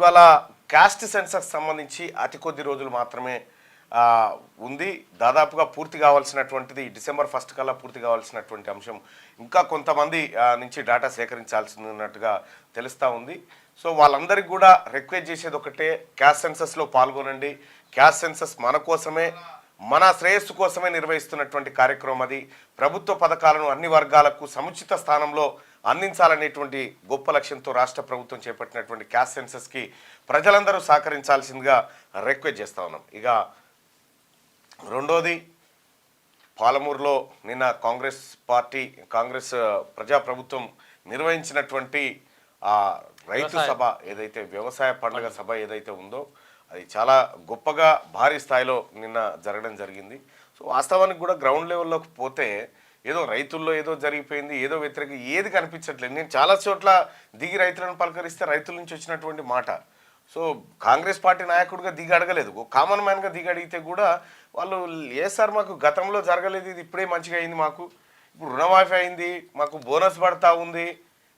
ఇవాళ caste census సంబంధించి అతి కొద్ది రోజులు మాత్రమే ఉంది. దాదాపుగా పూర్తి కావాల్సినటువంటిది డిసెంబర్ 1 కల్లా పూర్తి కావాల్సినటువంటి అంశం ఇంకా కొంతమంది నుంచి డేటా సేకరించాల్సి ఉన్నట్టుగా తెలుస్తూ ఉంది. సో వాళ్ళందరికీ కూడా రిక్వెస్ట్ చేసేది ఒకటే, క్యాస్ట్ సెన్సస్లో పాల్గొనండి. క్యాస్ట్ సెన్సస్ మన కోసమే, మన శ్రేయస్సు కోసమే నిర్వహిస్తున్నటువంటి కార్యక్రమం. అది ప్రభుత్వ పథకాలను అన్ని వర్గాలకు సముచిత స్థానంలో అందించాలనేటువంటి గొప్ప లక్ష్యంతో రాష్ట్ర ప్రభుత్వం చేపట్టినటువంటి క్యాస్ట్ సెన్సస్కి ప్రజలందరూ సహకరించాల్సిందిగా రిక్వెస్ట్ చేస్తూ ఉన్నాం. ఇక రెండోది, పాలమూరులో నిన్న కాంగ్రెస్ ప్రజాప్రభుత్వం నిర్వహించినటువంటి రైతు సభ ఏదైతే, వ్యవసాయ పండుగ సభ ఏదైతే ఉందో అది చాలా గొప్పగా భారీ స్థాయిలో నిన్న జరగడం జరిగింది. సో వాస్తవానికి కూడా గ్రౌండ్ లెవెల్లోకి పోతే ఏదో రైతుల్లో ఏదో జరిగిపోయింది, ఏదో వ్యతిరేక ఏది కనిపించట్లేదు. నేను చాలా చోట్ల దిగి రైతులను పలకరిస్తే రైతుల నుంచి వచ్చినటువంటి మాట, సో కాంగ్రెస్ పార్టీ నాయకుడిగా దిగి అడగలేదు, కామన్ మ్యాన్గా దిగి అడిగితే కూడా వాళ్ళు ఏ సార్ మాకు గతంలో జరగలేదు, ఇది ఇప్పుడే మంచిగా అయింది, మాకు ఇప్పుడు రుణమాఫీ అయింది, మాకు బోనస్ పడతా ఉంది,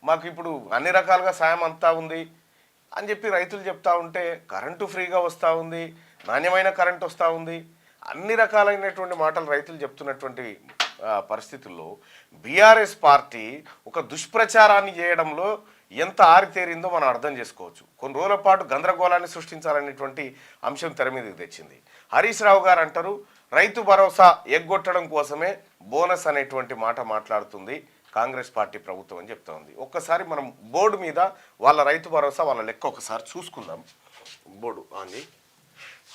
మాకు ఇప్పుడు అన్ని రకాలుగా సాయం అంతా ఉంది అని చెప్పి రైతులు చెప్తా ఉంటే, కరెంటు ఫ్రీగా వస్తూ ఉంది, నాణ్యమైన కరెంటు వస్తూ ఉంది, అన్ని రకాలైనటువంటి మాటలు రైతులు చెప్తున్నటువంటి పరిస్థితుల్లో బీఆర్ఎస్ పార్టీ ఒక దుష్ప్రచారాన్ని చేయడంలో ఎంత ఆరితేరిందో మనం అర్థం చేసుకోవచ్చు. కొన్ని రోజుల పాటు గందరగోళాన్ని సృష్టించాలనేటువంటి అంశం తెర మీదకి తెచ్చింది. హరీష్ రావు గారు అంటారు, రైతు భరోసా ఎగ్గొట్టడం కోసమే బోనస్ అనేటువంటి మాట మాట్లాడుతుంది కాంగ్రెస్ పార్టీ ప్రభుత్వం అని చెప్తా ఉంది. ఒక్కసారి మనం బోర్డు మీద వాళ్ళ రైతు భరోసా వాళ్ళ లెక్క ఒకసారి చూసుకుందాం. బోర్డు అని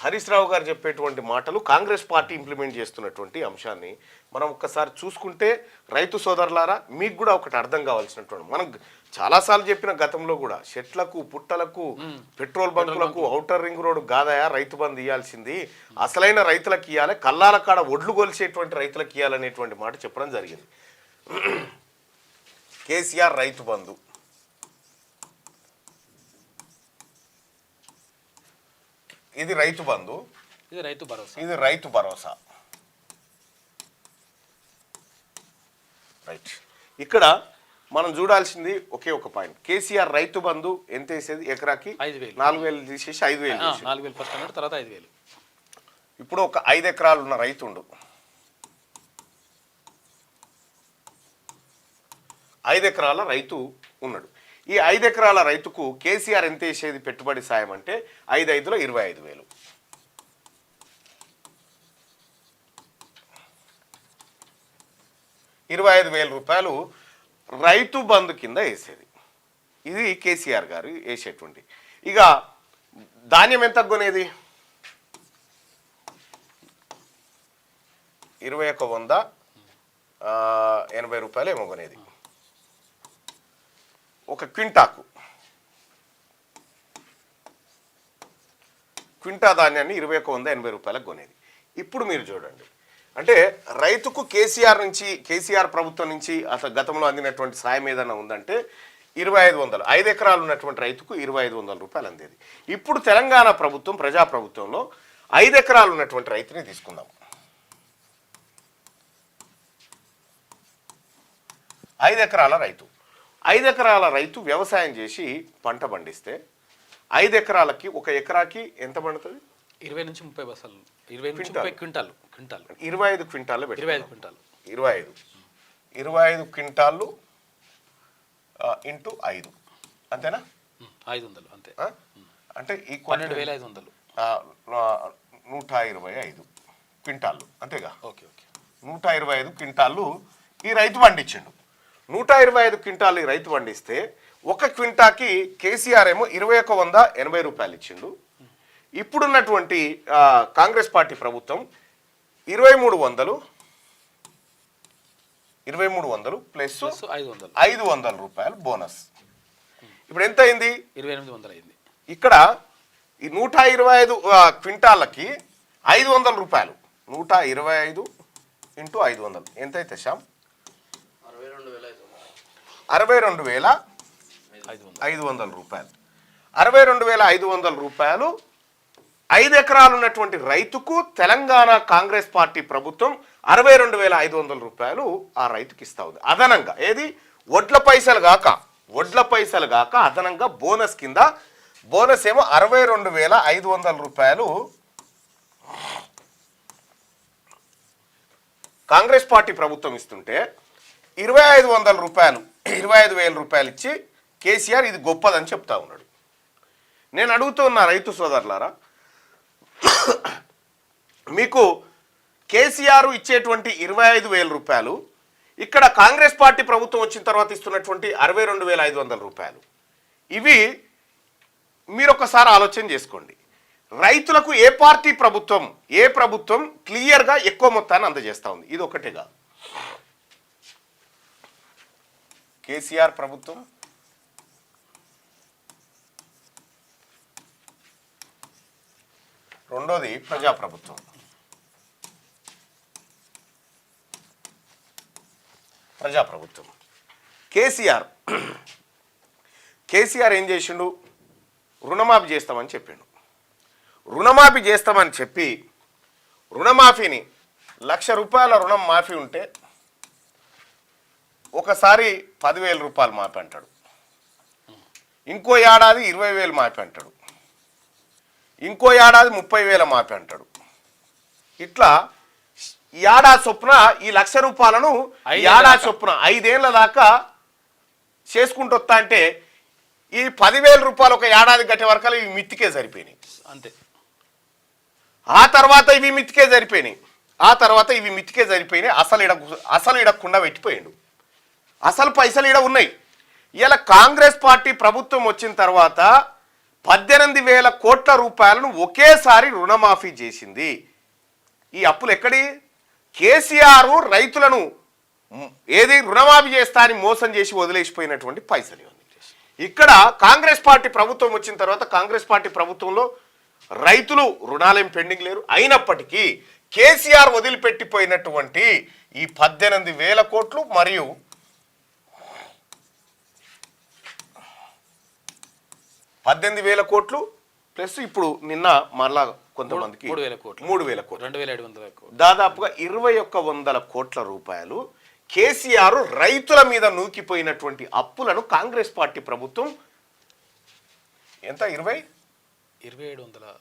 హరీష్ రావు గారు చెప్పేటువంటి మాటలు, కాంగ్రెస్ పార్టీ ఇంప్లిమెంట్ చేస్తున్నటువంటి అంశాన్ని మనం ఒక్కసారి చూసుకుంటే రైతు సోదరులారా మీకు కూడా ఒకటి అర్థం కావాల్సినటువంటి, మనం చాలాసార్లు చెప్పిన గతంలో కూడా చెట్లకు పుట్టలకు పెట్రోల్ బంకులకు ఔటర్ రింగ్ రోడ్ కాదయా రైతు బంధు ఇవ్వాల్సింది, అసలైన రైతులకు ఇవ్వాలి, కల్లాల కాడ ఒడ్లు కొలిసేటువంటి రైతులకు ఇవ్వాలనేటువంటి మాట చెప్పడం జరిగింది. కేసీఆర్ రైతు బంధు, ఇది రైతు బంధు, ఇది రైతు భరోసా. రైట్, ఇక్కడ మనం చూడాల్సింది ఒకే ఒక పాయింట్. కేసీఆర్ రైతు బంధు ఎంత వేసేది, ఎకరాకి 4,000 తీసేసి 5,000 తర్వాత 5,000. ఇప్పుడు ఒక 5 ఎకరాలు ఉన్న రైతుండు, 5 ఎకరాల రైతు ఉన్నాడు. ఈ 5 ఎకరాల రైతుకు కేసీఆర్ ఎంత వేసేది పెట్టుబడి సాయం అంటే 5,500 25,000. 25,000 రూపాయలు రైతు బంధు కింద వేసేది. ఇది కేసీఆర్ గారు వేసేటువంటి. ఇక ధాన్యం ఎంత కొనేది, 21,180 రూపాయలు ఏమో కొనేది ఒక క్వింటా ధాన్యాన్ని 21,180 రూపాయలకు కొనేది. ఇప్పుడు మీరు చూడండి, అంటే రైతుకు కేసీఆర్ ప్రభుత్వం నుంచి అసలు గతంలో అందినటువంటి సాయం ఏదైనా ఉందంటే 2,500, 5 ఎకరాలు ఉన్నటువంటి రైతుకు 2,500 రూపాయలు అందేది. ఇప్పుడు తెలంగాణ ప్రభుత్వం ప్రజాప్రభుత్వంలో 5 ఎకరాలు ఉన్నటువంటి రైతుని తీసుకుందాం. 5 ఎకరాల రైతు వ్యవసాయం చేసి పంట పండిస్తే 5 ఎకరాలకి ఒక ఎకరాకి ఎంత పండుతుంది, 20 నుంచి 30 బస్తాలు, 20 నుంచి 30 క్వింటాలు 25 క్వింటాలు 25 క్వింటాలు ఇంటూ 5 అంతేనా, 500 అంతే, అంటే 12,500, 125 క్వింటాళ్ళు అంతేగా. ఓకే 125 క్వింటాళ్ళు ఈ రైతు పండించిండు. 125 క్వింటాలు ఈ రైతు పండిస్తే ఒక క్వింటాకి కేసీఆర్ ఏమో 21,180 రూపాయలు ఇచ్చిండు. ఇప్పుడున్నటువంటి కాంగ్రెస్ పార్టీ ప్రభుత్వం 2,300 ప్లస్ 500 రూపాయలు బోనస్. ఇప్పుడు ఎంత అయింది, 2,800 అయింది. ఇక్కడ ఈ 125 క్వింటాళ్ళకి 500 రూపాయలు, 125 ఇంటూ 500 ఎంత అయితే శ్యామ్, 62,500 రూపాయలు. 62,500 రూపాయలు 5 ఎకరాలు ఉన్నటువంటి రైతుకు తెలంగాణ కాంగ్రెస్ పార్టీ ప్రభుత్వం 62,500 రూపాయలు ఆ రైతుకి ఇస్తా ఉంది. అదనంగా ఏది, వడ్ల పైసలు కాక అదనంగా బోనస్ కింద బోనస్ ఏమో 62,500 రూపాయలు కాంగ్రెస్ పార్టీ ప్రభుత్వం ఇస్తుంటే 2,500 రూపాయలు 25,000 రూపాయలు ఇచ్చి కేసీఆర్ ఇది గొప్పదని చెప్తా ఉన్నాడు. నేను అడుగుతున్నా రైతు సోదరులారా, మీకు కేసీఆర్ ఇచ్చేటువంటి 25,000 రూపాయలు ఇక్కడ కాంగ్రెస్ పార్టీ ప్రభుత్వం వచ్చిన తర్వాత ఇస్తున్నటువంటి 62,500 రూపాయలు, ఇవి మీరు ఒకసారి ఆలోచన చేసుకోండి. రైతులకు ఏ పార్టీ ప్రభుత్వం క్లియర్గా ఎక్కువ మొత్తాన్ని అందజేస్తూ ఉంది? ఇది ఒకటే కాదు, కేసీఆర్ ప్రభుత్వం, రెండోది ప్రజాప్రభుత్వం. కేసీఆర్ ఏం చేసిండు? రుణమాఫీ చేస్తామని చెప్పిండు. రుణమాఫీ చేస్తామని చెప్పి రుణమాఫీని 1,00,000 రూపాయల రుణం మాఫీ ఉంటే ఒకసారి 10,000 రూపాయలు మాఫీ అంటాడు, ఇంకో ఏడాది 20,000 మాఫీ అంటాడు, ఇంకో ఏడాది 30,000 మాఫీ అంటాడు. ఇట్లా ఏడాది చొప్పున ఈ 1,00,000 రూపాయలను ఏడాది చొప్పున 5 ఏళ్ల దాకా చేసుకుంటూ వస్తా అంటే ఈ 10,000 రూపాయలు ఒక ఏడాది గట్టే వరకు ఇవి మిత్తికే సరిపోయినాయి. అంతే. ఆ తర్వాత ఇవి మిత్తికే సరిపోయినాయి. అసలు ఇడకుండా పెట్టిపోయిండు. అసలు పైసలు ఇడ ఉన్నాయి. ఇలా కాంగ్రెస్ పార్టీ ప్రభుత్వం వచ్చిన తర్వాత 18,000 కోట్ల రూపాయలను ఒకేసారి రుణమాఫీ చేసింది. ఈ అప్పులు ఎక్కడి? కేసీఆర్ రైతులను రుణమాఫీ చేస్తా అని మోసం చేసి వదిలేసిపోయినటువంటి పైసలు. ఇక్కడ కాంగ్రెస్ పార్టీ ప్రభుత్వం వచ్చిన తర్వాత కాంగ్రెస్ పార్టీ ప్రభుత్వంలో రైతులు రుణాలేం పెండింగ్ లేరు. అయినప్పటికీ కేసీఆర్ వదిలిపెట్టిపోయినటువంటి ఈ 18,000 కోట్లు మరియు 18,000 కోట్లు ప్లస్ ఇప్పుడు నిన్న మళ్ళా కొంతమందికి 3,000 కోట్లు, 3,000 కోట్లు, 2,700 కోట్లు, దాదాపుగా 2,100 కోట్ల రూపాయలు కేసీఆర్ రైతుల మీద నూకిపోయినటువంటి అప్పులను కాంగ్రెస్ పార్టీ ప్రభుత్వం ఎంత 2,700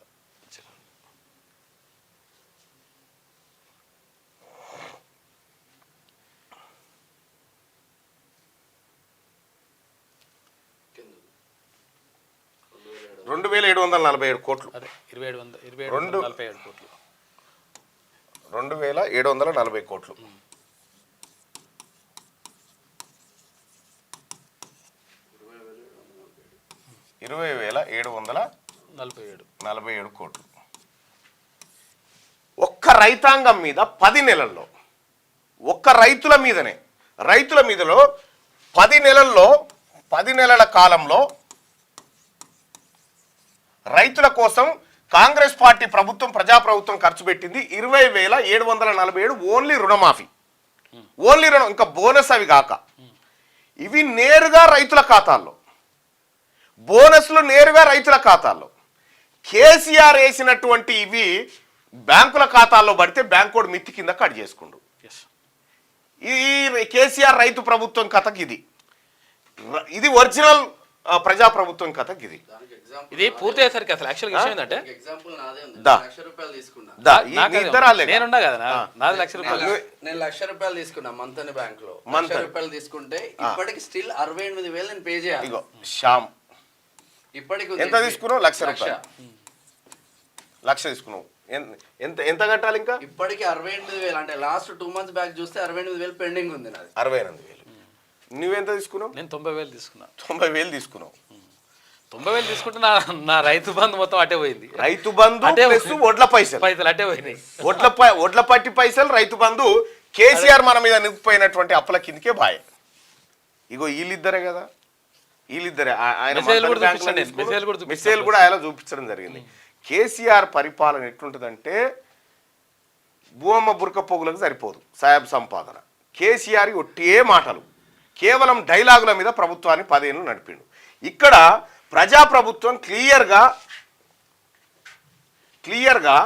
2,747 కోట్లు. అదే 2,747 కోట్లు, 2,740 కోట్లు. 20,747 కోట్లు. ఒక్క రైతాంగం మీద 10 నెలల్లో, ఒక్క రైతుల మీదలో 10 నెలల్లో 10 నెలల కాలంలో రైతుల కోసం కాంగ్రెస్ పార్టీ ప్రభుత్వం ప్రజాప్రభుత్వం ఖర్చు పెట్టింది 20,747 ఓన్లీ రుణమాఫీ, ఓన్లీ రుణం, ఇంకా బోనస్ అవి కాక. ఇవి నేరుగా రైతుల ఖాతాల్లో, బోనస్లు నేరుగా రైతుల ఖాతాల్లో. కేసీఆర్ వేసినటువంటి ఇవి బ్యాంకుల ఖాతాల్లో పడితే బ్యాంకోడు మిత్తి కింద కట్ చేసుకుండు. ఈ కేసీఆర్ రైతు ప్రభుత్వం కథకి ఇది ఒరిజినల్ ప్రజాప్రభుత్వం కథకి ఇది పూర్తి అయ్యేసరికి అసలు యాక్చువల్గా విషయం ఏంటంటే నేనున్నా కదా, నాది 1,00,000 రూపాయలు. నేను 1,00,000 రూపాయలు తీసుకున్నా మంత్ బ్యాంక్ లో. 1,00,000 రూపాయలు తీసుకుంటే ఇప్పటికి స్టిల్ 68,000 నేను పే చేయాలి. శ్యామ్ ఇప్పటికి ఎంత తీసుకున్నావు? 1,00,000 రూపాయలు. 1,00,000 తీసుకున్నావు, ఎంత కట్టాలి ఇంకా? ఇప్పటికి 68,000 అంటే లాస్ట్ 2 months బ్యాక్ చూస్తే 68,000 పెండింగ్ ఉంది నాది. 68,000. నువ్వెంత తీసుకున్నావు? నేను 90,000 తీసుకున్నా. 90,000 తీసుకున్నావు. 90,000 తీసుకుంటే నా రైతు బంధు మొత్తం అటే పోయింది. రైతు బంధు ప్లస్ వడ్ల పైసలు అటే పోయినాయి. వడ్ల పట్టి పైసలు, రైతు బంధు, కేసీఆర్ మన మీద నింపిపోయినటువంటి అప్పుల కిందకే బాయ్. ఇగో వీళ్ళిద్దరే కదా, వీళ్ళిద్దరే. ఆయన మెసేజ్ కూడా ఆయన చూపించడం జరిగింది. కేసీఆర్ పరిపాలన ఎట్లుంటుందంటే భూమమ్మ బురక పోగులకు సరిపోదు సాయాబ్ సంపాదన. కేసీఆర్ ఒట్టే మాటలు, కేవలం డైలాగుల మీద ప్రభుత్వాన్ని 10 ఏళ్ళు నడిపిండు. ఇక్కడ ప్రజాప్రభుత్వం క్లియర్గా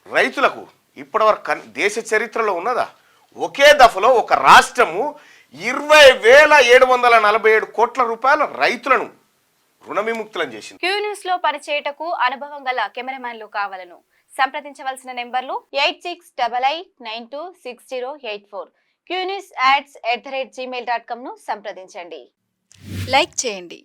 రైతులకు ఇప్పటివరకు దేశ చరిత్రలో ఉన్నదా? ఒకే దఫలో ఒక రాష్ట్రము 20,747 కోట్ల రూపాయల రైతులను రుణ విముక్తులను చేసింది. క్యూ న్యూస్ లో పనిచేయటకు అనుభవం గల కెమెరామ్యాన్లు కావాలను సంప్రదించవలసిన నెంబర్లు 8688926084. qnewsads@gmail.com ను సంప్రదించండి. లైక్ చేయండి.